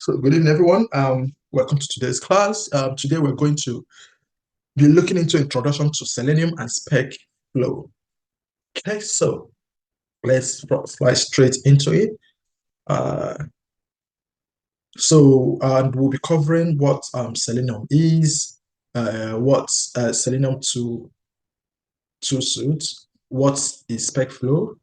So good evening, everyone. Welcome to today's class. Today we're going to be looking into introduction to Selenium and Specflow. Okay, so let's fly straight into it. We'll be covering what Selenium is, what Selenium 2 suits, what is Specflow,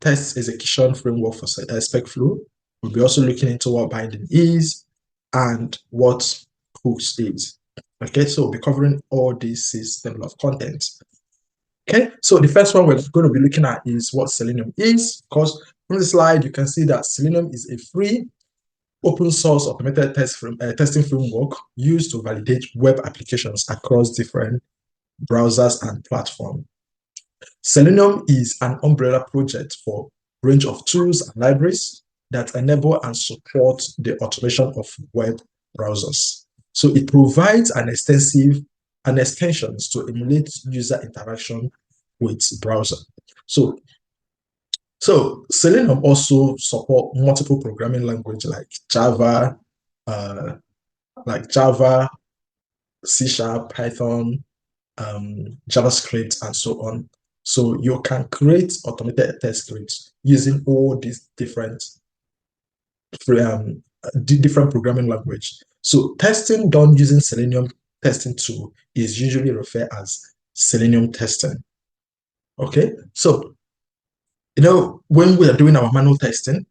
test execution framework for Specflow. We'll be also looking into what binding is and what hooks is. Okay, so we'll be covering all these system of content. Okay, so the first one we're going to be looking at is what Selenium is. Because from the slide, you can see that Selenium is a free open source automated testing framework used to validate web applications across different browsers and platforms. Selenium is an umbrella project for a range of tools and libraries that enable and support the automation of web browsers. So it provides an extensions to emulate user interaction with browser. So Selenium also support multiple programming languages like Java, C#, Python, JavaScript, and so on. So you can create automated test scripts using all these different programming language. So testing done using Selenium testing tool is usually referred as Selenium testing. Okay, so when we are doing our manual testing,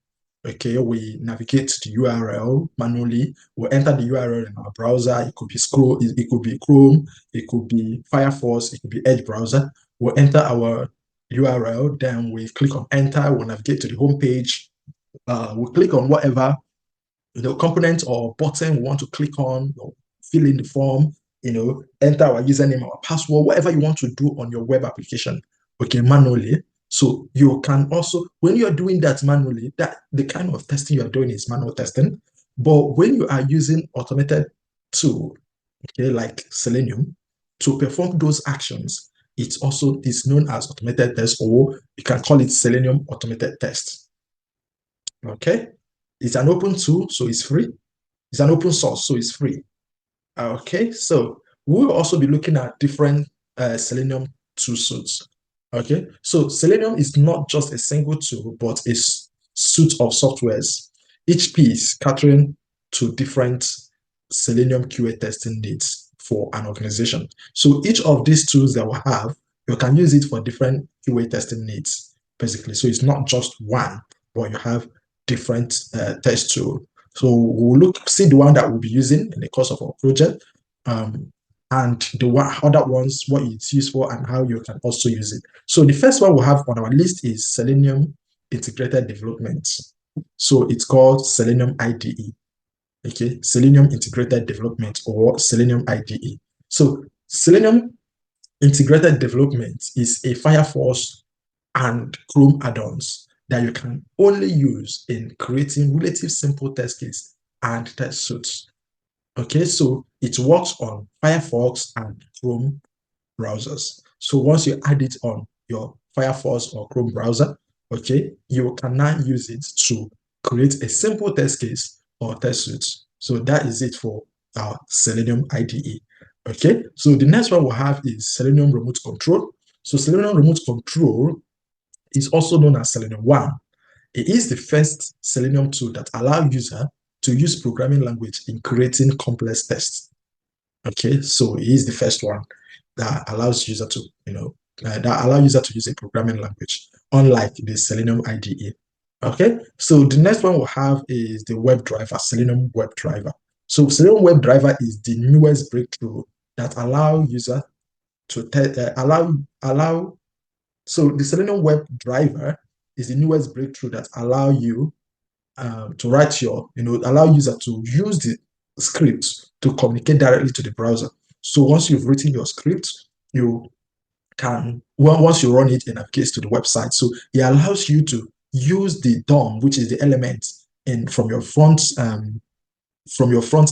okay, we navigate to the URL manually. We'll enter the URL in our browser. It could be it could be Chrome, it could be Firefox, it could be Edge browser. We'll enter our URL, then we click on enter. We'll navigate to the home page. We'll click on whatever component or button we want to click on, or fill in the form. Enter our username, our password, whatever you want to do on your web application, okay, manually. So you can also, when you're doing that manually, that the kind of testing you're doing is manual testing. But when you are using automated tool, okay, like Selenium, to perform those actions, it also is known as automated test, or you can call it Selenium automated test. Okay, it's an open tool, so it's free. It's an open source, so it's free. Okay, so we'll also be looking at different Selenium tool suits. Okay, so Selenium is not just a single tool, but a suite of softwares, each piece catering to different Selenium QA testing needs for an organization. So each of these tools that we have, you can use it for different QA testing needs, basically. So it's not just one, but you have different test tools. So we'll see the one that we'll be using in the course of our project, and the other ones, what it's used for and how you can also use it. So the first one we have on our list is Selenium Integrated Development. So it's called Selenium IDE. Okay, Selenium Integrated Development, or Selenium IDE. So Selenium Integrated Development is a Firefox and Chrome add-ons that you can only use in creating relatively simple test cases and test suites. Okay, so it works on Firefox and Chrome browsers. So once you add it on your Firefox or Chrome browser, okay, you can now use it to create a simple test case or test suite. So that is it for our Selenium IDE. Okay, so the next one we have is Selenium Remote Control. So Selenium Remote Control is also known as Selenium 1. It is the first Selenium tool that allows users to use programming language in creating complex tests. Okay, so it is the first one that allows user to, to use a programming language, unlike the Selenium IDE. Okay, so the next one we'll have is the WebDriver, Selenium WebDriver. So Selenium WebDriver is the newest breakthrough that allow user to So the Selenium WebDriver is the newest breakthrough that allow you to write allow user to use the script to communicate directly to the browser. So once you've written your script, you can, once you run it, it navigates to the website. So it allows you to use the DOM, which is the element from your front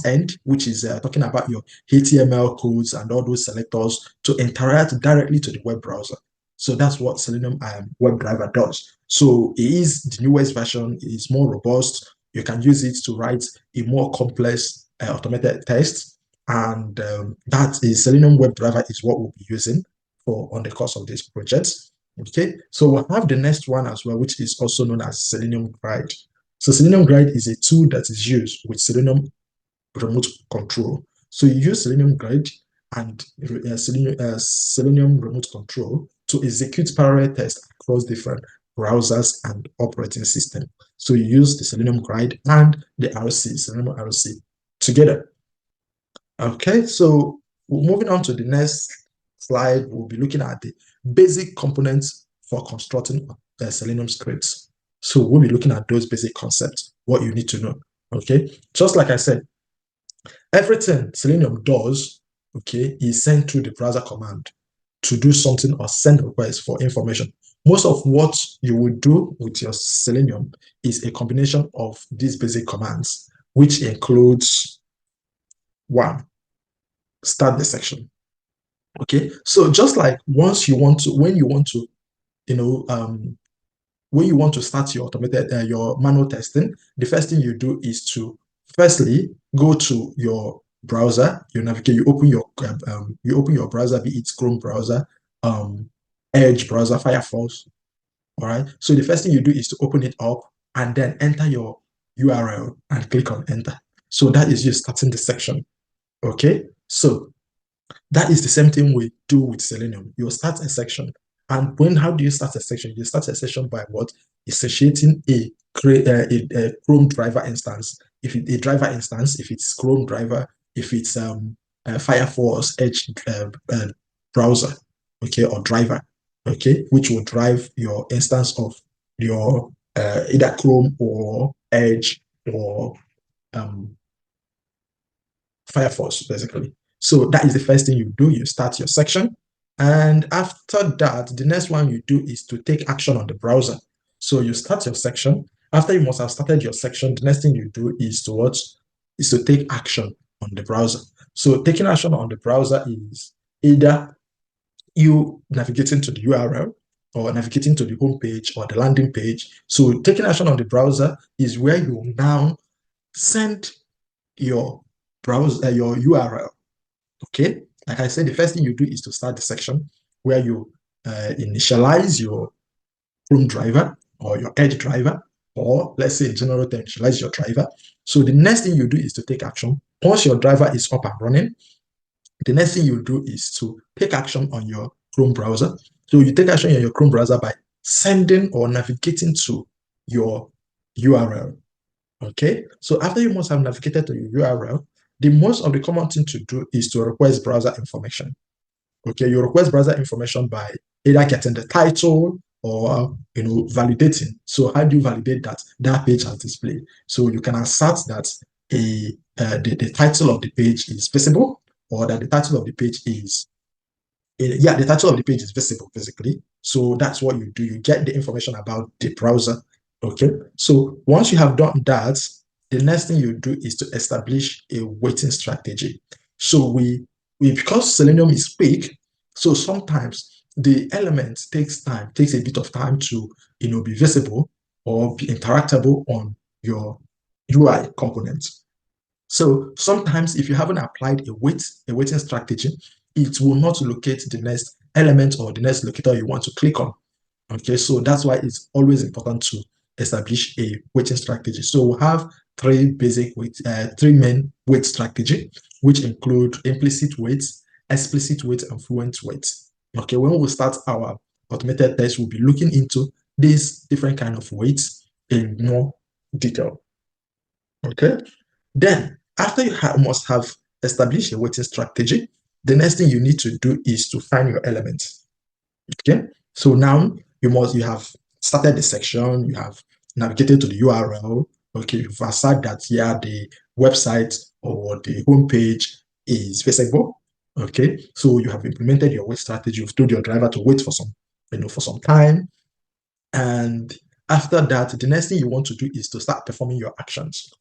end, which is talking about your HTML codes and all those selectors, to interact directly to the web browser. So that's what Selenium WebDriver does. So it is the newest version. It is more robust. You can use it to write a more complex automated test. And that is Selenium WebDriver is what we'll be using for on the course of this project. Okay, so we'll have the next one as well, which is also known as Selenium Guide. So Selenium Guide is a tool that is used with Selenium remote control. So you use Selenium Guide and Selenium remote control to execute parallel tests across different browsers and operating system. So you use the Selenium Guide and the RC, Selenium RC together. Okay, so moving on to the next slide, we'll be looking at the basic components for constructing Selenium scripts. So we'll be looking at those basic concepts, what you need to know. Okay, just like I said, everything Selenium does, okay, is sent through the browser command to do something or send requests for information. Most of what you will do with your Selenium is a combination of these basic commands, which includes one, start the section. Okay, so just like once you want to, when you want to, you know, when you want to start your automated, your manual testing, the first thing you do is to firstly go to your browser, you navigate, you open your browser, be it Chrome browser, Edge browser, Firefox. All right. So the first thing you do is to open it up and then enter your URL and click on enter. So that is you starting the section. Okay. So that is the same thing we do with Selenium. You start a section. And how do you start a section? You start a section by what? Associating a Chrome driver instance. If it's a driver instance, if it's Chrome driver, if it's Firefox Edge browser, okay, or driver, okay, which will drive your instance of your either Chrome or Edge or Firefox, basically. So that is the first thing you do. You start your section. And after that, the next one you do is to take action on the browser. So you start your section. After you must have started your section, the next thing you do is to what? Is to take action on the browser. So taking action on the browser is either you navigating to the URL or navigating to the home page or the landing page. So taking action on the browser is where you now send your browser, your URL. Okay, like I said, the first thing you do is to start the section where you initialize your Chrome driver or your Edge driver, or let's say in general term, initialize your driver. So the next thing you do is to take action. Once your driver is up and running, the next thing you do is to take action on your Chrome browser. So you take action on your Chrome browser by sending or navigating to your URL. Okay, so after you must have navigated to your URL, the most of the common thing to do is to request browser information. Okay, you request browser information by either getting the title or validating. So how do you validate that that page has displayed? So you can assert that the title of the page is visible, or that the title of the page is the title of the page is visible, basically. So that's what you do. You get the information about the browser. Okay. So once you have done that, the next thing you do is to establish a waiting strategy. So we because Selenium is quick, so sometimes the element takes a bit of time to be visible or be interactable on your UI components. So sometimes if you haven't applied a waiting strategy, it will not locate the next element or the next locator you want to click on. Okay, so that's why it's always important to establish a waiting strategy. So we'll have three main wait strategy, which include implicit wait, explicit wait, and fluent wait. Okay, when we start our automated test, we'll be looking into these different kind of waits in more detail. Okay, then after you must have established a waiting strategy, the next thing you need to do is to find your elements. Okay, so now you have started the section, you have navigated to the URL. Okay, you've asserted that the website or the home page is visible. Okay, so you have implemented your wait strategy. You've told your driver to wait for some time, and after that, the next thing you want to do is to start performing your actions.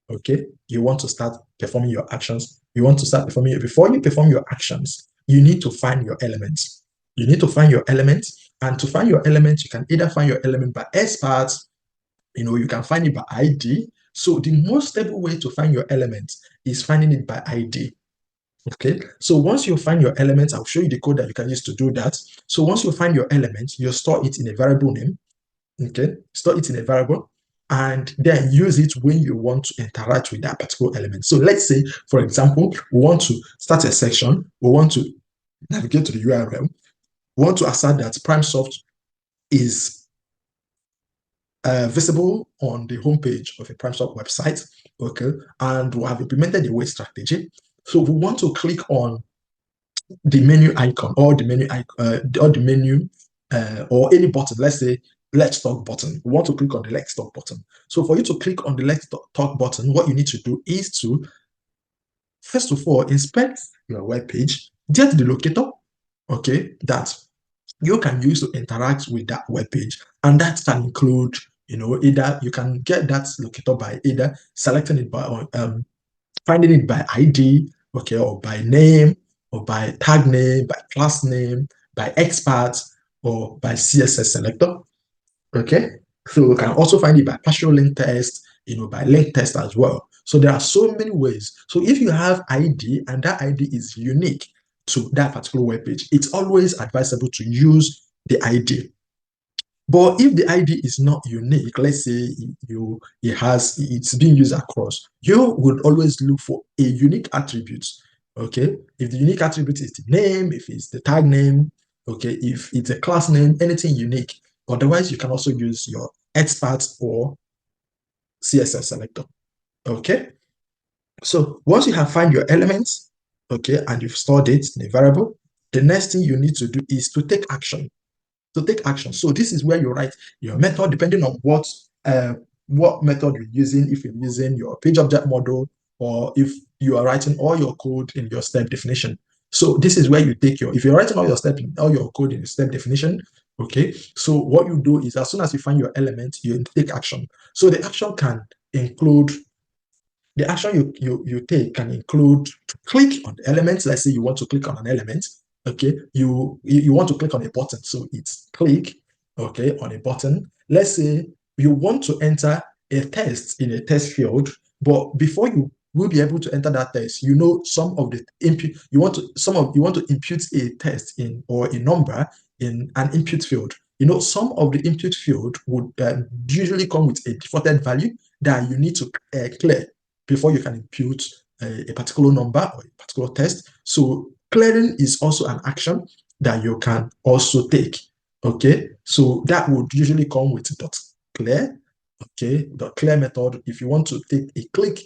Okay, you want to start performing your actions. You want to start performing it. Before you perform your actions, you need to find your elements. You need to find your elements, and to find your elements, you can either find your element by experts, you can find it by ID. So the most stable way to find your elements is finding it by ID. Okay, so once you find your elements, I'll show you the code that you can use to do that. So once you find your elements, you store it in a variable name. Okay, store it in a variable and then use it when you want to interact with that particular element. So let's say, for example, we want to start a section, we want to navigate to the URL, we want to assert that PrimeSoft is visible on the homepage of a PrimeSoft website, okay, and we have implemented a wait strategy. So we want to click on the menu icon or the menu or any button. Let's say Let's Talk button. We want to click on the Let's Talk button. So for you to click on the Let's Talk button, what you need to do is to first of all inspect your web page, get the locator, okay, that you can use to interact with that web page, and that can include, either you can get that locator by either selecting it by finding it by ID, okay, or by name, or by tag name, by class name, by expert, or by CSS selector, okay? So you can also find it by partial link test, by link test as well. So there are so many ways. So if you have ID and that ID is unique to that particular web page, it's always advisable to use the ID. But if the ID is not unique, let's say it's being used across, you would always look for a unique attribute. Okay, if the unique attribute is the name, if it's the tag name, okay, if it's a class name, anything unique. Otherwise, you can also use your expert or CSS selector. Okay, so once you have found your elements, okay, and you've stored it in a variable, the next thing you need to do is to take action. So this is where you write your method, depending on what method you're using. If you're using your page object model, or if you are writing all your code in your step definition. So this is where you take if you're writing all your code in the step definition. Okay, so what you do is as soon as you find your element, you take action. So the action can include the action you take can include to click on the elements. Let's say you want to click on an element. Okay, you want to click on a button, so it's click, okay, on a button. Let's say you want to enter a text in a text field, but before you will be able to enter that text, some of the input you want to impute a text in, or a number in an input field. Some of the input field would usually come with a defaulted value that you need to clear before you can impute a particular number or a particular text. So clearing is also an action that you can also take. Okay, so that would usually come with .clear. Okay, .clear method. If you want to take a click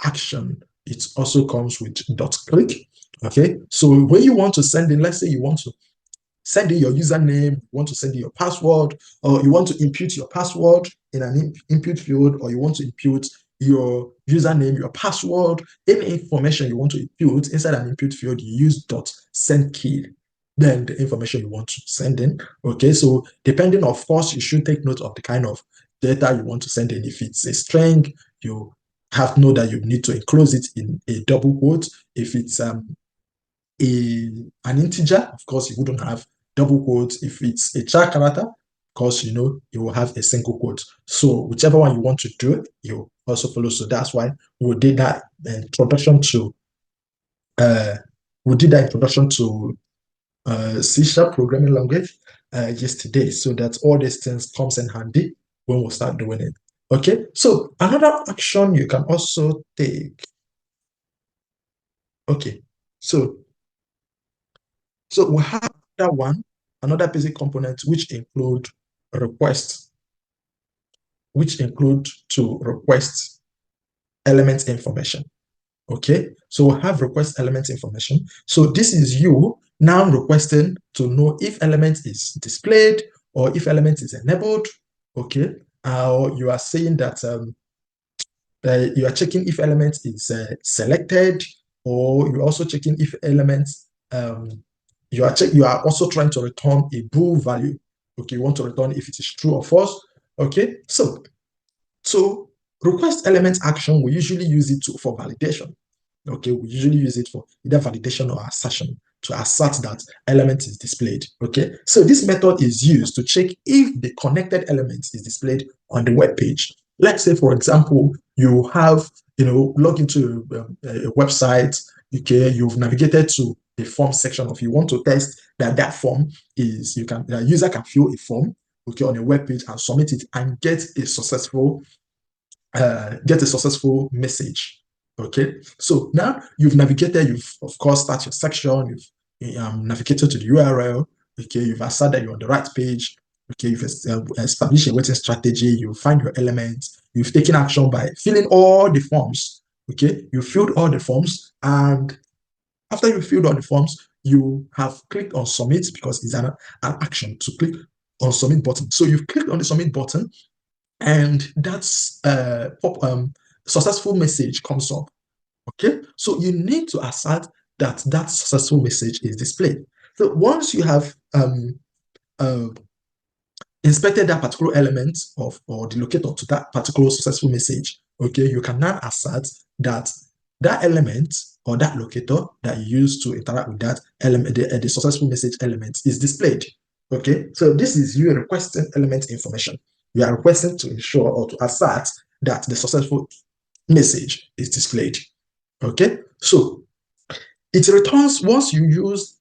action, it also comes with .click. Okay, so when you want to send in, let's say you want to send in your username, you want to send in your password, or you want to impute your password in an input field, or you want to impute your username, your password, any information you want to impute inside an input field, you use .send key, then the information you want to send in. Okay, so depending, of course, you should take note of the kind of data you want to send in. If it's a string, you have to know that you need to enclose it in a double quote. If it's an integer, of course, you wouldn't have double quotes. If it's a char character, of course, you will have a single quote. So whichever one you want to do, you also follow. So that's why we did that introduction to C# programming language yesterday, so that all these things comes in handy when we start doing it. Okay, so another action you can also take. Okay, so we have another basic component which include request, to request element information. Okay, so we have request element information. So this is you now requesting to know if element is displayed or if element is enabled. Okay, or you are saying that you are checking if element is selected, or you're also checking if elements you are also trying to return a bool value. Okay, you want to return if it is true or false. Okay, so request element action, we usually use it for validation. Okay, we usually use it for either validation or assertion, to assert that element is displayed. Okay, so this method is used to check if the connected element is displayed on the web page. Let's say, for example, you have, log into a website, okay, you've navigated to the form section of, you want to test that form is, the user can fill a form, okay, on a web page and submit it and get a successful message. Okay, so now you've navigated, you've of course start your section, you've navigated to the URL, okay, you've assured that you're on the right page, okay, you've established a waiting strategy, you find your elements, you've taken action by filling all the forms, okay, you filled all the forms, and after you filled all the forms, you have clicked on submit because it's an action to click on submit button. So you've clicked on the submit button, and that's successful message comes up. Okay, so you need to assert that successful message is displayed. So once you have uh, inspected that particular element or the locator to that particular successful message, okay, you can now assert that element or that locator that you use to interact with that element, the successful message element, is displayed. Okay, so this is you requesting element information. You are requesting to ensure or to assert that the successful message is displayed. Okay, so it returns, once you use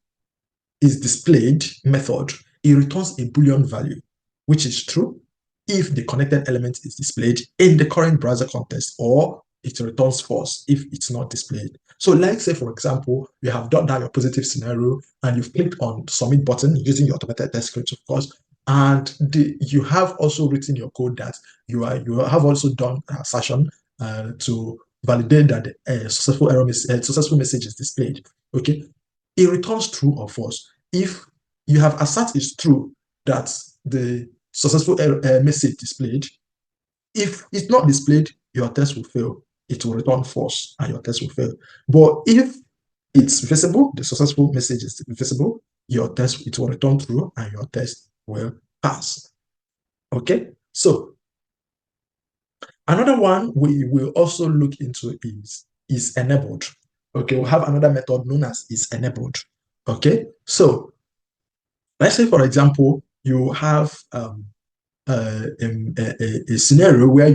is displayed method, it returns a Boolean value, which is true if the connected element is displayed in the current browser context, or it returns false if it's not displayed. So let's say, for example, you have done that your positive scenario and you've clicked on submit button using your automated test script, of course, and you have also written your code that you have also done assertion to validate that the successful message is displayed. Okay, it returns true or false. If you have assert is true that the successful message displayed, if it's not displayed, your test will fail. It will return false and your test will fail. But if it's visible, the successful message is visible, your test, it will return true and your test will pass. Okay, so another one we will also look into is enabled. Okay, we'll have another method known as is enabled. Okay, so let's say, for example, you have a scenario where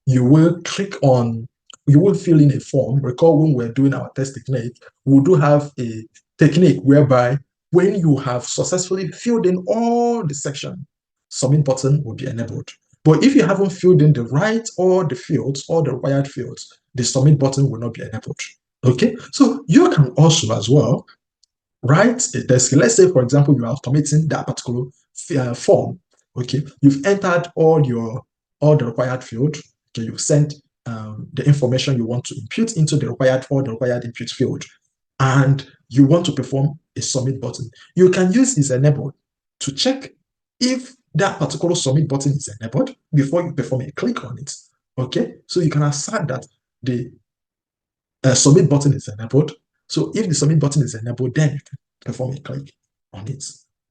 you will click on, you will fill in a form. Recall when we're doing our test technique, we do have a technique whereby when you have successfully filled in all the section, submit button will be enabled. But if you haven't filled in the right or the fields or the required fields, the submit button will not be enabled. Okay, so you can also as well write a test. Let's say, for example, you are automating that particular form. Okay, you've entered all the required field. Okay, you've sent the information you want to impute into the required input field, and you want to perform a submit button. You can use is enabled to check if that particular submit button is enabled before you perform a click on it. Okay, so you can assert that the submit button is enabled. So if the submit button is enabled, then you can perform a click on it.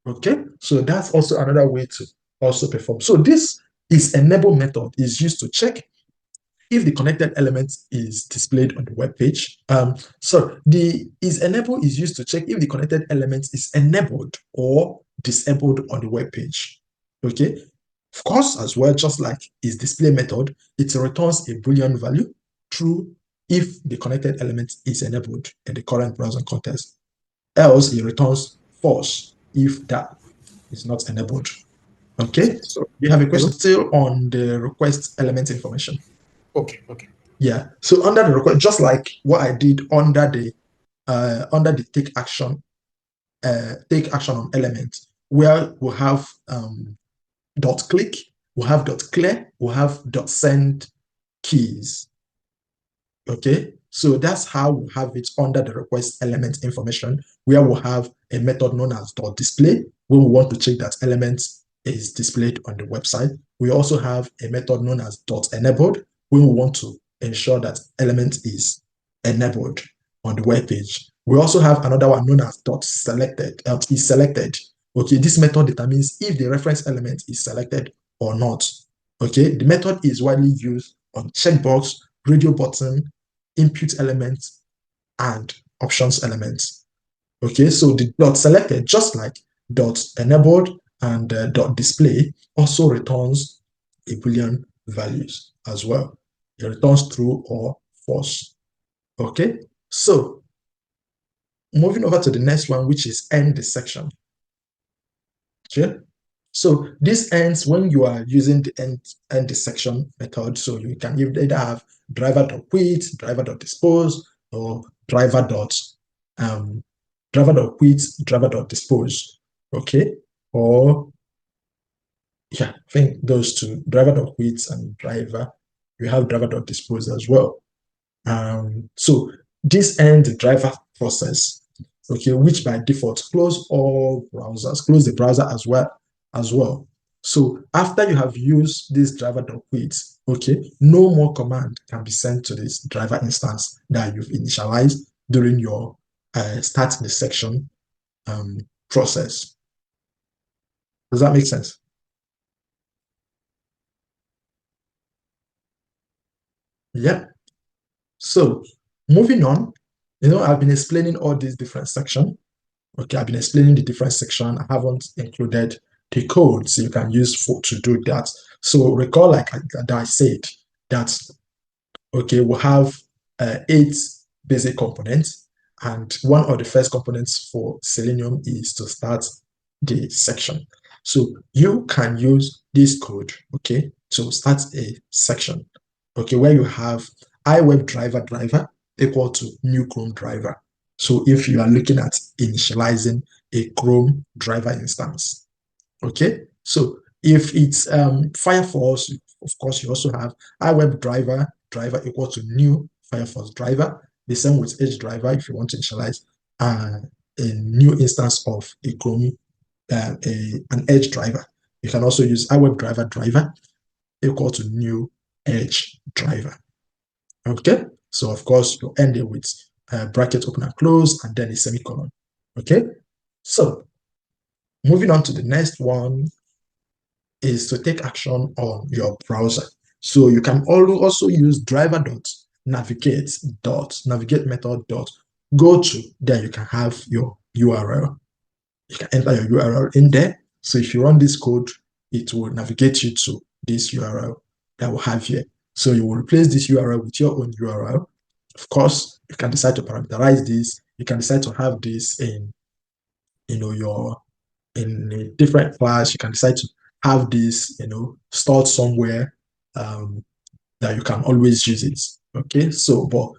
Okay, so that's also another way to also perform. So this is enable method is used to check if the connected element is displayed on the web page. So the is enable is used to check if the connected element is enabled or disabled on the web page. Okay, of course, as well, just like is display method, it returns a Boolean value true if the connected element is enabled in the current browser context. Else, it returns false if that is not enabled. Okay, so you have a question still on the request element information. Okay. Yeah, so under the request, just like what I did under the take action on element, where we'll have dot click, we'll have dot clear, we'll have dot send keys. Okay, so that's how we have it under the request element information, where we'll have a method known as dot display when we want to check that element is displayed on the website. We also have a method known as dot enabled when we want to ensure that element is enabled on the web page. We also have another one known as dot selected, is selected. Okay, this method determines if the reference element is selected or not. Okay, the method is widely used on checkbox, radio button, input elements, and options elements. Okay, so the dot selected, just like dot enabled and dot display, also returns a Boolean values as well. it returns true or false. Okay, so moving over to the next one, which is end the section. Okay, so this ends when you are using the end the section method. So you can either have driver.quit, driver.dispose, or um, driver.quit, driver.dispose. Okay, or yeah, I think those two, driver.quit and driver. We have driver.dispose as well. So this ends the driver process, okay, which by default close all browsers, close the browser as well. So after you have used this driver.quit, okay, no more command can be sent to this driver instance that you've initialized during your start the section process. Does that make sense? Yeah. So moving on, I've been explaining all these different sections. Okay, I've been explaining the different section. I haven't included the code, so you can use to do that. So recall, like I said, that okay, we'll have 8 basic components, and one of the first components for Selenium is to start the section. So you can use this code, okay, to start a section, okay, where you have iWeb driver equal to new Chrome driver. So if you are looking at initializing a Chrome driver instance, okay, so if it's Firefox, of course, you also have iWeb driver equal to new Firefox driver. The same with Edge driver if you want to initialize a new instance of a Chrome, an Edge driver. You can also use iWeb driver equal to new Edge driver. Okay, so of course you end it with bracket open and close and then a semicolon. Okay, so moving on to the next one is to take action on your browser. So you can also use driver.navigate method go to, then you can have your URL. You can enter your URL in there. So if you run this code, it will navigate you to this URL that will have here. So you will replace this URL with your own URL. Of course, you can decide to parameterize this. You can decide to have this in, your in a different class. You can decide to have this, stored somewhere that you can always use it. Okay, so but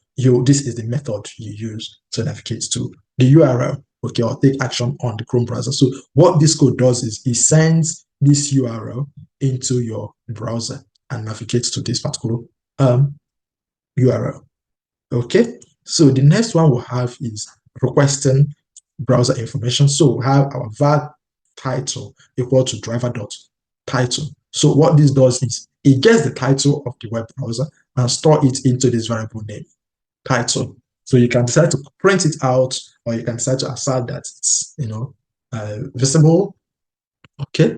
this is the method you use to navigate to the URL. Okay, or take action on the Chrome browser. So what this code does is it sends this URL into your browser and navigates to this particular URL. Okay, so the next one we'll have is requesting browser information. So we have our var title equal to driver.title. So what this does is it gets the title of the web browser and store it into this variable name, title. So you can decide to print it out, or you can decide to assert that it's visible. Okay,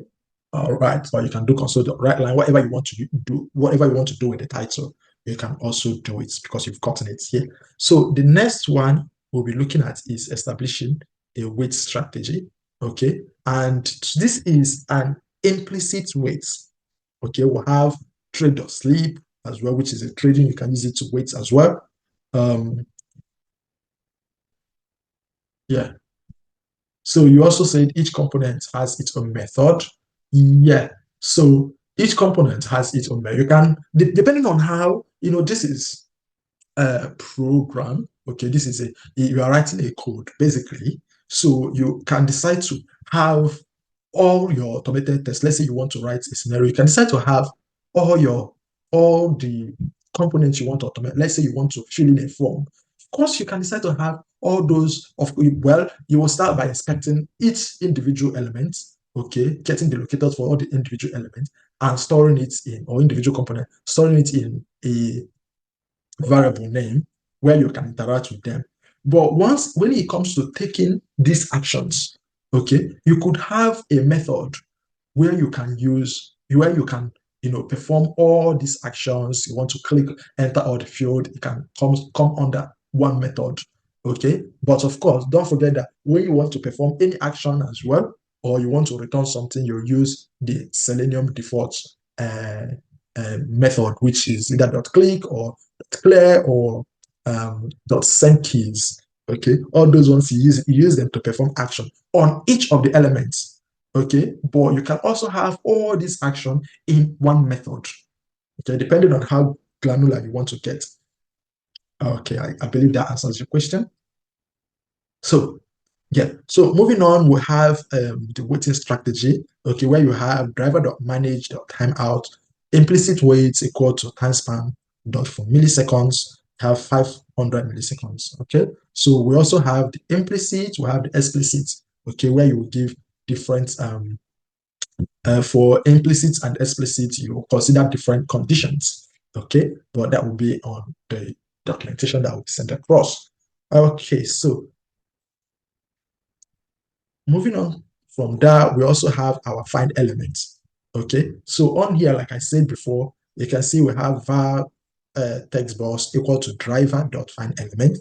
all right. Or you can do console right line, whatever you want to do, whatever you want to do with the title, you can also do it because you've gotten it here. So the next one we'll be looking at is establishing a wait strategy. Okay, and this is an implicit wait. Okay, we'll have trade.sleep as well, which is a trading. You can use it to wait as well. Yeah. So you also said each component has its own method. Yeah. So each component has its own method. You can, depending on how, this is a program. Okay, this is you are writing a code basically. So you can decide to have all your automated tests. Let's say you want to write a scenario, you can decide to have all the components you want to automate. Let's say you want to fill in a form. Of course, you can decide to have all those well, you will start by inspecting each individual element, okay, getting the locators for all the individual elements and storing it in, or individual component, storing it in a variable name where you can interact with them. But when it comes to taking these actions, okay, you could have a method where you can perform all these actions. You want to click enter all the field, it can come under one method. Okay, but of course, don't forget that when you want to perform any action as well, or you want to return something, you use the Selenium default method, which is either .click or .clear or .send keys. Okay, all those ones you use them to perform action on each of the elements. Okay, but you can also have all this action in one method. Okay, depending on how granular you want to get. Okay, I believe that answers your question. So, yeah. So moving on, we have the waiting strategy. Okay, where you have driver.manage.timeout, implicit waits equal to time span dot for milliseconds, have 500 milliseconds. Okay, so we also have the implicit, we have the explicit. Okay, where you will give different for implicit and explicit, you consider different conditions. Okay, but that will be on the documentation that will be sent across. Okay, so moving on from that, we also have our find elements. Okay, so on here, like I said before, you can see we have var text box equal to driver.find element.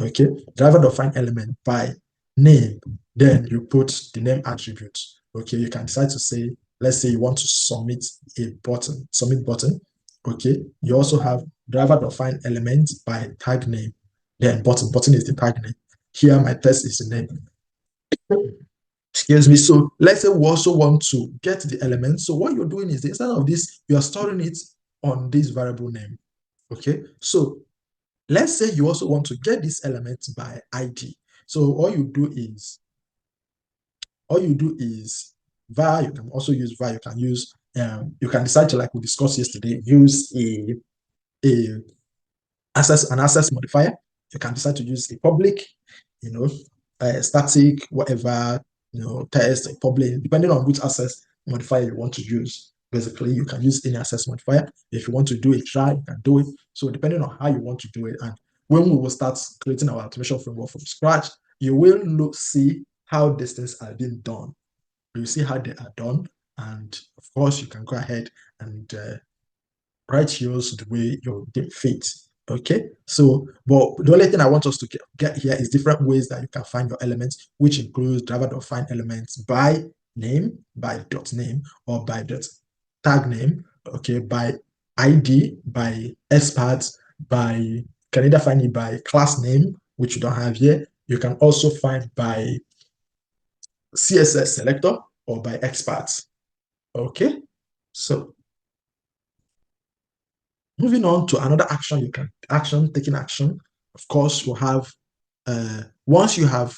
Okay, driver.find element by name. Then you put the name attribute. Okay, you can decide to say, let's say you want to submit a button, submit button. Okay, you also have driver.find element by tag name. Then button is the tag name. Here, my test is the name. Excuse me. So let's say we also want to get the element. So what you're doing is instead of this, you are storing it on this variable name. Okay. So let's say you also want to get this element by ID. So all you do is var. You can also use var. You can decide to, like we discussed yesterday, use a an access modifier. You can decide to use a public, you know, static, whatever, test, public, depending on which access modifier you want to use. Basically, you can use any access modifier. If you want to do a try, you can do it. So depending on how you want to do it, and when we will start creating our automation framework from scratch, you will see how these things are being done. You see how they are done, and of course, you can go ahead and write yours the way you deem fit. Okay, so but the only thing I want us to get here is different ways that you can find your elements, which includes driver.find elements by name, by dot name, or by dot tag name. Okay, by ID, by expert, by can either find it by class name, which you don't have here. You can also find by CSS selector or by experts. Okay, so moving on to another action, taking action. Of course, we'll have once you have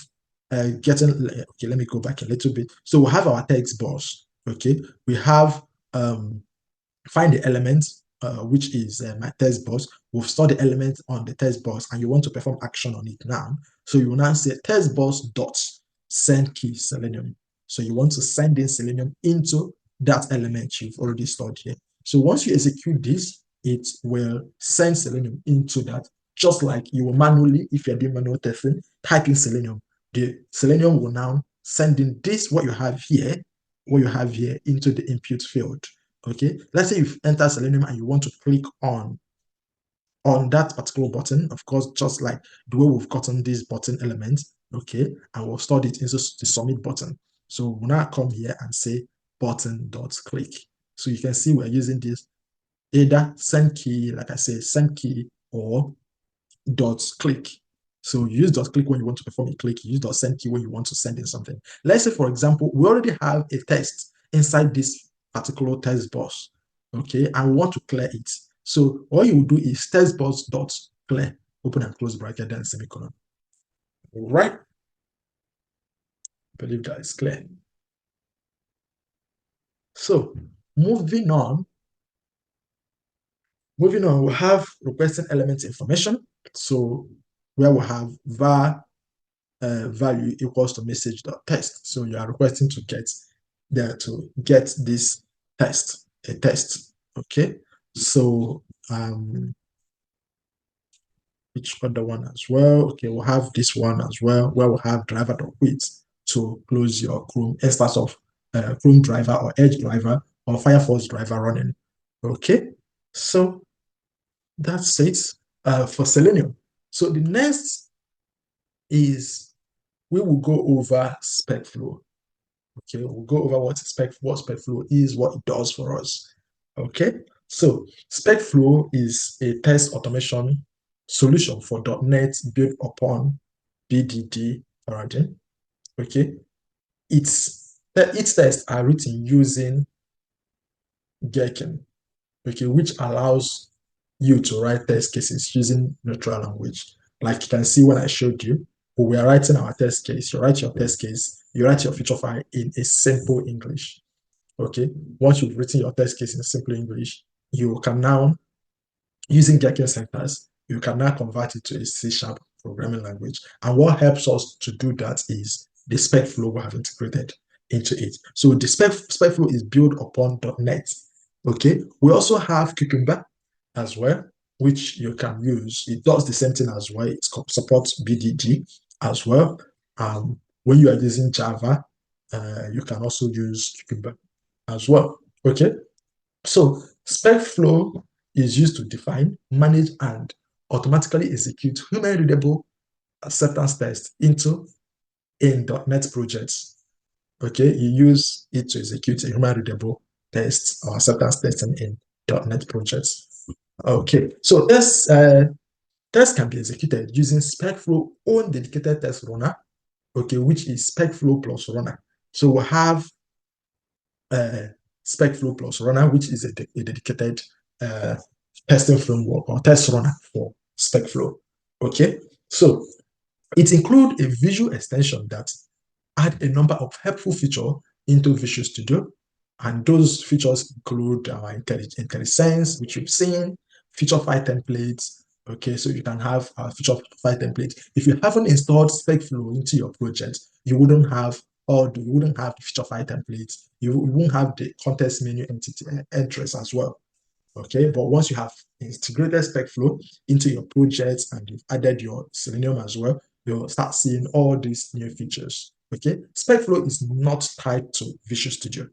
okay, let me go back a little bit. So we'll have our text box. Okay, we have find the element, which is my text box. We've stored the element on the text box, and you want to perform action on it now. So you will now say text box dot send key Selenium. So you want to send in Selenium into that element you've already stored here. So once you execute this, it will send Selenium into that, just like you will manually, if you're doing manual testing, type in Selenium. The Selenium will now send in this, what you have here, into the input field. Okay, let's say you've entered Selenium and you want to click on that particular button, of course, just like the way we've gotten this button element, okay, and we'll store it into the submit button. So we'll now come here and say button.click. So you can see we're using this either send key, like I say, send key, or dot click. So you use dot click when you want to perform a click, you use dot send key when you want to send in something. Let's say, for example, we already have a text inside this particular text box, okay, and we want to clear it. So all you will do is text box dot clear, open and close bracket, then semicolon. All right. I believe that is clear. So moving on, we have requesting element information. So where we have var value equals to message.text. So you are requesting to get this a test. Okay. So which other one as well? Okay, we'll have this one as well, where we'll have driver.quit to close your Chrome instance of Chrome driver or Edge driver or Firefox driver running. Okay, so that's it for Selenium. So the next is we will go over Specflow. Okay, we'll go over what Specflow is, what it does for us. Okay, So Specflow is a test automation solution for .NET built upon BDD paradigm. Okay, its tests are written using Gherkin, okay, which allows you to write test cases using natural language. Like you can see when I showed you, when we are writing our test case, you write your test case, you write your feature file in a simple English. Okay, once you've written your test case in simple English, you can now, using Gherkin syntax, you can now convert it to a C# programming language. And what helps us to do that is the Specflow we have integrated into it. So the Specflow is built upon .NET. Okay, we also have Cucumber as well, which you can use. It does the same thing as well. It supports BDD as well. When you are using Java, you can also use Cucumber as well. Okay, so Specflow is used to define, manage, and automatically execute human-readable acceptance tests into in .NET projects. Okay, you use it to execute a human-readable test or acceptance testing in .NET projects. Okay, so tests can be executed using Specflow own dedicated test runner, okay, which is Specflow plus runner. So we have Specflow plus runner, which is a dedicated testing framework or test runner for Specflow. Okay, so it includes a visual extension that add a number of helpful features into Visual Studio. And those features include our IntelliSense, which you've seen, feature file templates. Okay, so you can have a feature file template. If you haven't installed Specflow into your project, you wouldn't have the feature file templates. You won't have the context menu entity entries as well. Okay, but once you have integrated Specflow into your projects and you've added your Selenium as well, you'll start seeing all these new features. Okay, Specflow is not tied to Visual Studio,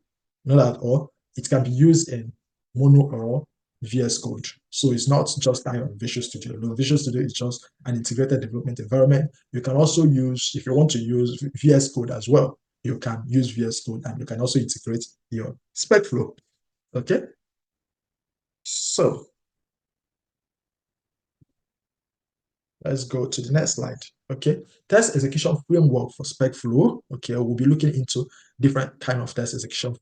not at all. It can be used in Mono or VS Code. So it's not just tied on Visual Studio. No, Visual Studio is just an integrated development environment. You can also use, if you want to use VS Code as well, you can use VS Code and you can also integrate your Specflow. Okay, so let's go to the next slide. Okay, test execution framework for Specflow. Okay, we'll be looking into different kind of test execution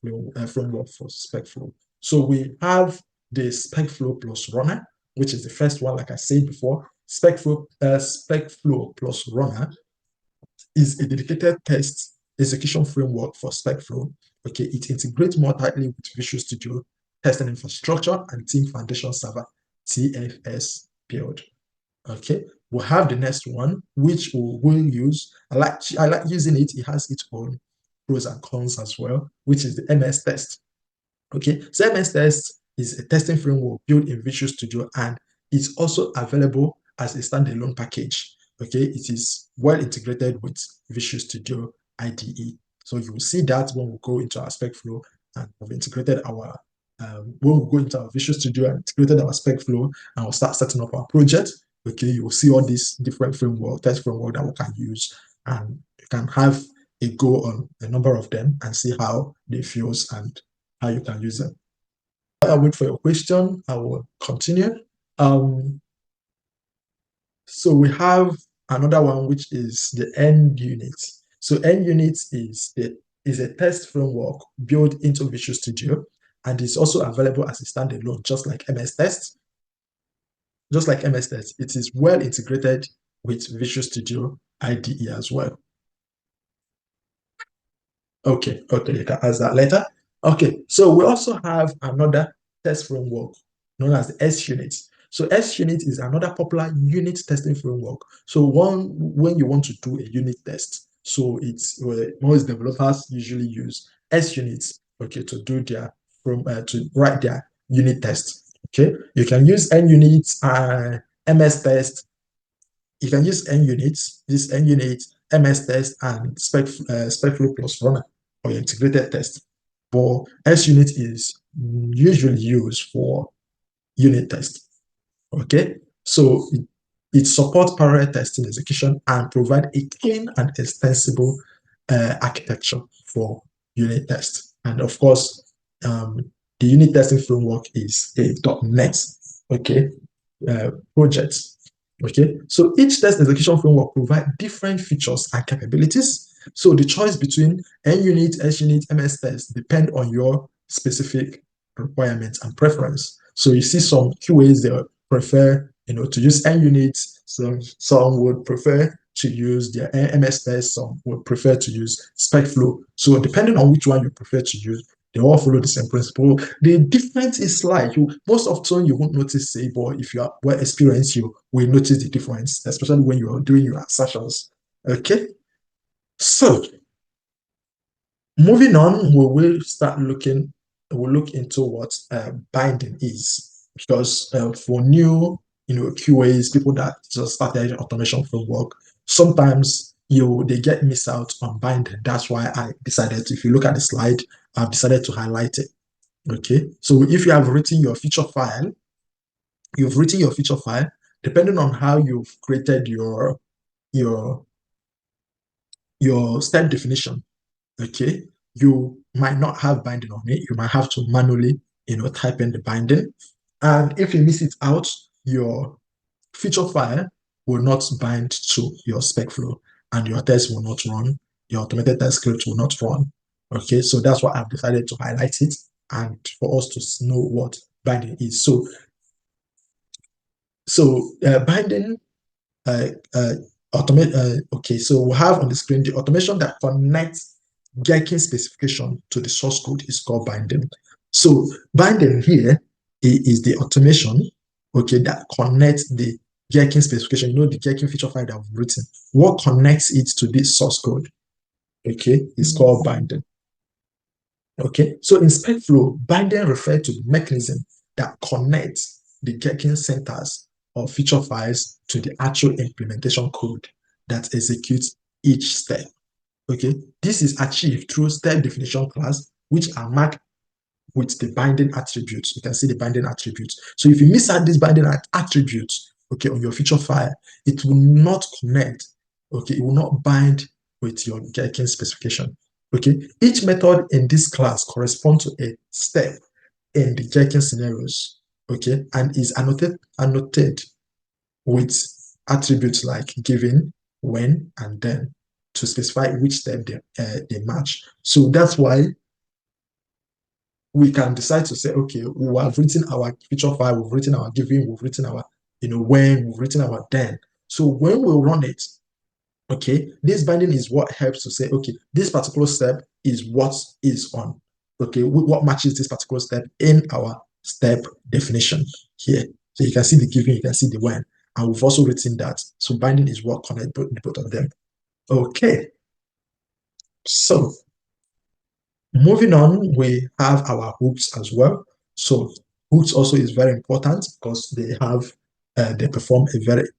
framework for Specflow. So we have the Specflow plus runner, which is the first one, like I said before. Specflow plus runner is a dedicated test execution framework for Specflow. Okay, it integrates more tightly with Visual Studio, testing infrastructure, and Team Foundation Server, TFS build. Okay, we'll have the next one, which we'll use. I like using it. It has its own pros and cons as well, which is the MS test. Okay, so MS test is a testing framework built in Visual Studio and it's also available as a standalone package. Okay, it is well integrated with Visual Studio IDE. So you will see that when we go into our Specflow and we've integrated our when we go into our Visual Studio and integrated our Specflow and we'll start setting up our project. Okay, you will see all these different test framework that we can use, and you can have a go on a number of them and see how they feel and how you can use them. I'll wait for your question. I will continue. So we have another one, which is the NUnit. So NUnit is a test framework built into Visual Studio and is also available as a standalone, just like MS Test. Just like MS Test, it is well integrated with Visual Studio IDE as well. Okay, you can ask that later. Okay, so we also have another test framework known as the SUnit. So SUnit is another popular unit testing framework. So when you want to do a unit test, so it's most developers usually use SUnit, okay, to do their to write their unit test. Okay, you can use NUnit, MS test. You can use NUnit, MS test, and Specflow plus runner or your integrated test. But SUnit is usually used for unit test. Okay, so it supports parallel testing execution and provide a clean and extensible architecture for unit test. And of course, the unit testing framework is a .NET, okay, project. Okay, so each test execution framework provides different features and capabilities. So the choice between NUnit, SUnit, MS test depend on your specific requirements and preference. So you see some QAs they prefer, to use NUnit. Some would prefer to use their MS test. Some would prefer to use Specflow. So depending on which one you prefer to use, they all follow the same principle. The difference is slight. Most of the time you won't notice it, but if you are well experienced, you will notice the difference, especially when you are doing your assertions. Okay, so moving on, we'll look into what binding is, because for new QAs, people that just started automation framework, sometimes they get missed out on binding. That's why I decided, if you look at the slide, I've decided to highlight it. Okay, so if you have written your feature file, depending on how you've created your step definition, okay, you might not have binding on it. You might have to manually, type in the binding. And if you miss it out, your feature file will not bind to your Specflow, and your test will not run. Your automated test script will not run. Okay, so that's why I've decided to highlight it and for us to know what binding is. So binding okay, so we have on the screen the automation that connects Gherkin specification to the source code is called binding. So binding here is the automation, okay, that connects the Gherkin specification, the Gherkin feature file that I've written. What connects it to this source code, okay, is called binding. Okay, so in Specflow, binding refers to the mechanism that connects the Gherkin centers or feature files to the actual implementation code that executes each step. Okay, this is achieved through step definition class, which are marked with the binding attributes. You can see the binding attributes. So if you miss out these binding attributes, okay, on your feature file, it will not connect. Okay, it will not bind with your Gherkin specification. Okay, each method in this class corresponds to a step in the Gherkin scenarios. Okay, and is annotated with attributes like given, when, and then to specify which step they match. So that's why we can decide to say, okay, we have written our feature file, we've written our given, we've written our, when, we've written our then. So when we run it, okay, this binding is what helps to say, okay, this particular step is what is on, okay, what matches this particular step in our step definition here. So you can see the given, you can see the when, and we've also written that. So binding is what connects both of them. Okay, so moving on, we have our hooks as well. So hooks also is very important because they perform a very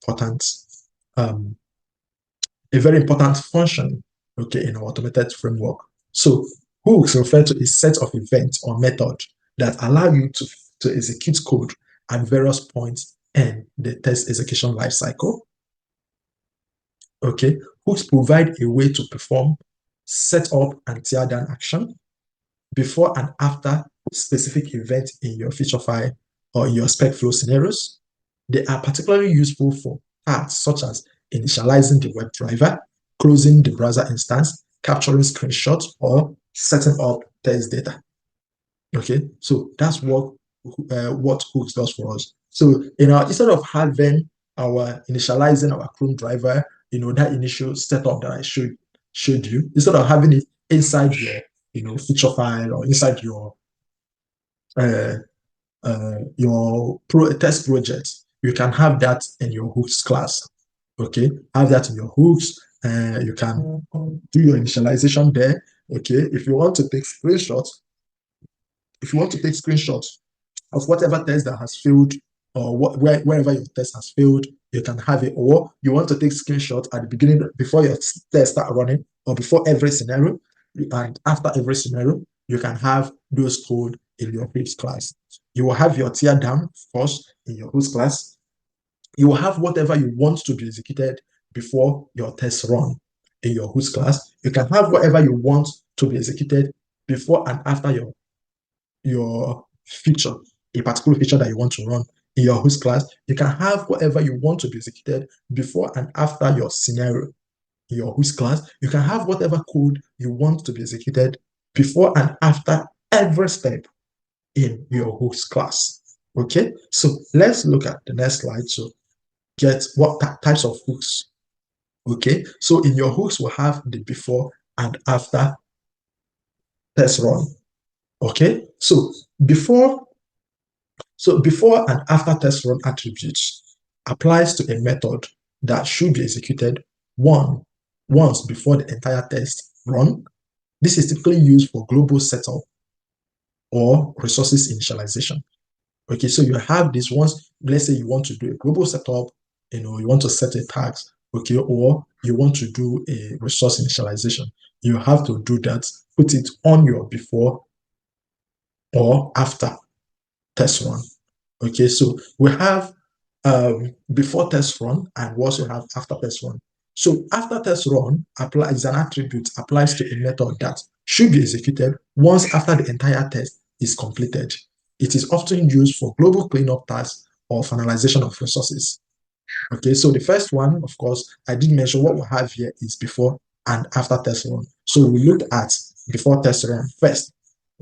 important function, okay, in our automated framework. So hooks refer to a set of events or methods that allow you to execute code at various points in the test execution lifecycle. Okay, hooks provide a way to perform setup and tear down action before and after specific events in your feature file or in your Specflow scenarios. They are particularly useful for tasks such as initializing the web driver, closing the browser instance, capturing screenshots, or setting up test data. Okay, so that's what hooks does for us. So instead of having our initializing our Chrome driver, that initial setup that I showed you, instead of having it inside your feature file or inside your test project, you can have that in your hooks class. Okay, have that in your hooks. You can do your initialization there. Okay, if you want to take screenshots, of whatever test that has failed, or wherever your test has failed, you can have it. Or you want to take screenshots at the beginning before your test start running, or before every scenario, and after every scenario, you can have those code in your host class. You will have your tear down first in your host class. You will have whatever you want to be executed before your test run in your host class. You can have whatever you want to be executed before and after your your feature, a particular feature that you want to run in your host class, you can have whatever you want to be executed before and after your scenario in your host class. You can have whatever code you want to be executed before and after every step in your host class. Okay, so let's look at the next slide to get what types of hooks. Okay, so in your hooks, we'll have the before and after test run. Okay, before before and after test run attributes applies to a method that should be executed once before the entire test run. This is typically used for global setup or resources initialization. Okay, so you have this once, let's say you want to do a global setup, you want to set a task, okay, or you want to do a resource initialization. You have to do that, put it on your before or after test run. Okay, so we have before test run and we also have after test run. So after test run is an attribute applies to a method that should be executed once after the entire test is completed. It is often used for global cleanup tasks or finalization of resources. Okay, so the first one, of course, I did mention what we have here is before and after test run. So we look at before test run first.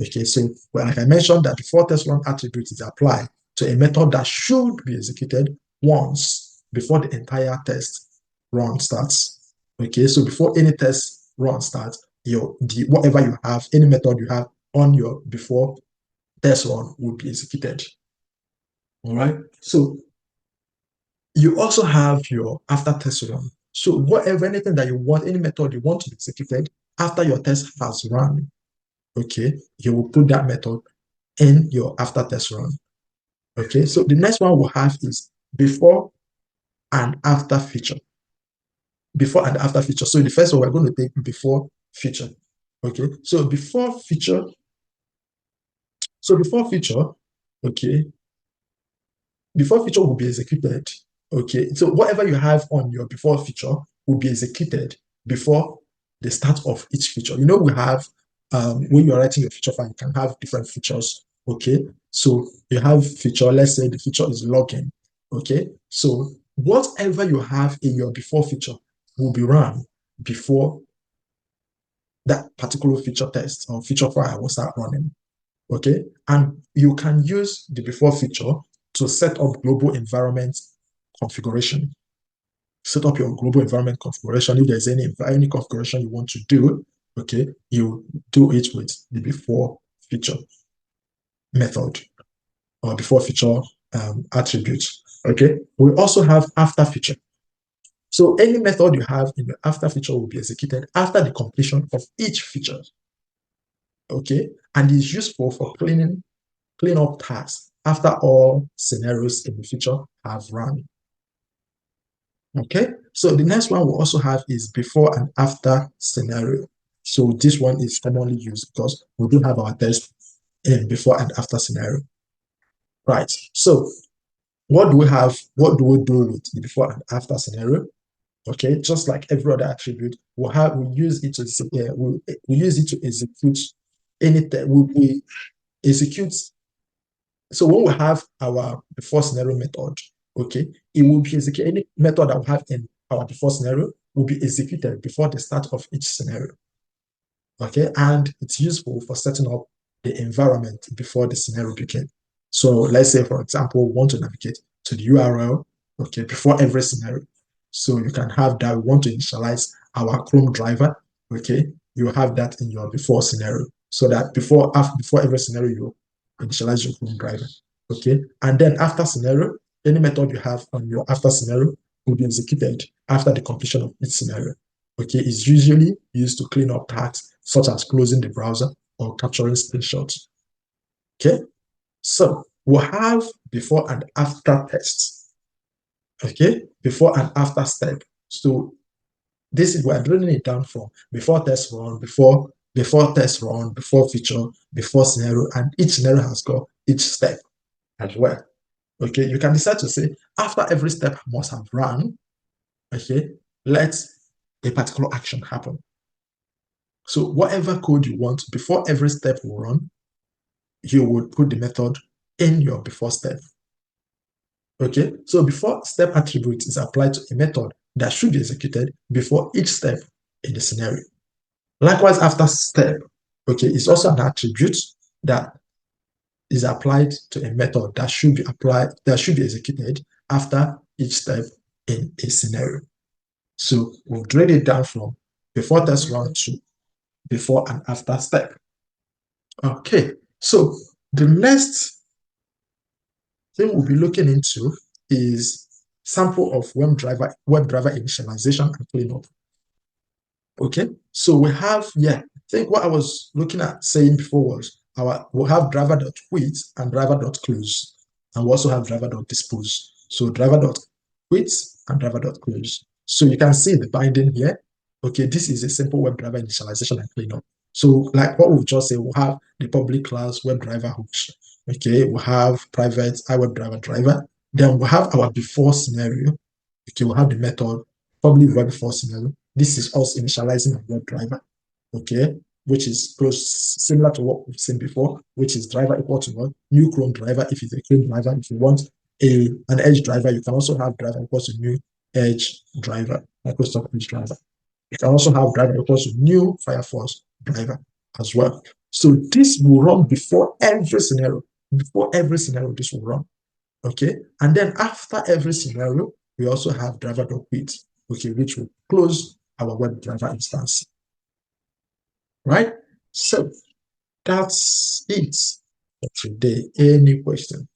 Okay, so like I mentioned, that before test run attribute is applied to a method that should be executed once before the entire test run starts. Okay, so before any test run starts, whatever you have, any method you have on your before test run will be executed. All right, so you also have your after test run. So whatever, anything that you want, any method you want to be executed after your test has run, okay, you will put that method in your after test run. Okay, so the next one we'll have is before and after feature. Before and after feature. So the first one we're going to take before feature. Okay, so before feature, okay, before feature will be executed. Okay, so whatever you have on your before feature will be executed before the start of each feature. We have when you're writing your feature file, you can have different features. Okay, so you have feature, let's say the feature is login. Okay, so whatever you have in your before feature will be run before that particular feature test or feature file will start running. Okay, and you can use the before feature to set up global environment configuration. Set up your global environment configuration. If there's any configuration you want to do, okay, you do it with the before feature method or before feature attribute. Okay, we also have after feature. So any method you have in the after feature will be executed after the completion of each feature. Okay, and is useful for clean up tasks after all scenarios in the feature have run. Okay, so the next one we also have is before and after scenario. So this one is commonly used because we do have our test in before and after scenario. Right, so what do we have? What do we do with the before and after scenario? Okay, just like every other attribute, we use it to we use it to execute anything. We execute. So when we have our before scenario method, okay, it will be executed. Any method that we have in our before scenario will be executed before the start of each scenario. Okay, and it's useful for setting up the environment before the scenario begins. So let's say, for example, we want to navigate to the URL, okay, before every scenario. So you can have that. We want to initialize our Chrome driver, okay, you have that in your before scenario, so that before every scenario you initialize your Chrome driver, okay. And then after scenario, any method you have on your after scenario will be executed after the completion of each scenario. Okay, is usually used to clean up tasks such as closing the browser or capturing screenshots. Okay, so we'll have before and after tests. Okay, before and after step. So this is we're drilling it down from before test run, before test run, before feature, before scenario, and each scenario has got each step as well. Okay, you can decide to say after every step must have run. Okay, let a particular action happen. So whatever code you want before every step will run, you would put the method in your before step. Okay, so before step attribute is applied to a method that should be executed before each step in the scenario. Likewise, after step, okay, it's also an attribute that is applied to a method that should be executed after each step in a scenario. So we've drawn it down from before test run to before and after step. Okay, so the next thing we'll be looking into is sample of WebDriver initialization and cleanup. Okay, so we have, I think what I was looking at saying before was we'll have driver.quit and driver.close, and we also have driver.dispose. So driver.quit and driver.close. So you can see the binding here. Okay, this is a simple WebDriver initialization and cleanup. So like what we've just said, we'll have the public class WebDriver hooks. Okay, we'll have private iWebDriver driver. Then we'll have our before scenario. Okay, we'll have the method public web before scenario. This is us initializing a WebDriver, okay, which is close similar to what we've seen before, which is driver equal to what? New Chrome driver if it's a Chrome driver. If you want an Edge driver, you can also have driver equals to new Edge driver, Microsoft Edge driver. You can also have driver equals to new Firefox driver as well. So this will run before every scenario. Before every scenario, this will run. Okay, and then after every scenario, we also have driver.quit, okay, which will close our WebDriver instance. Right? So that's it for today. Any question?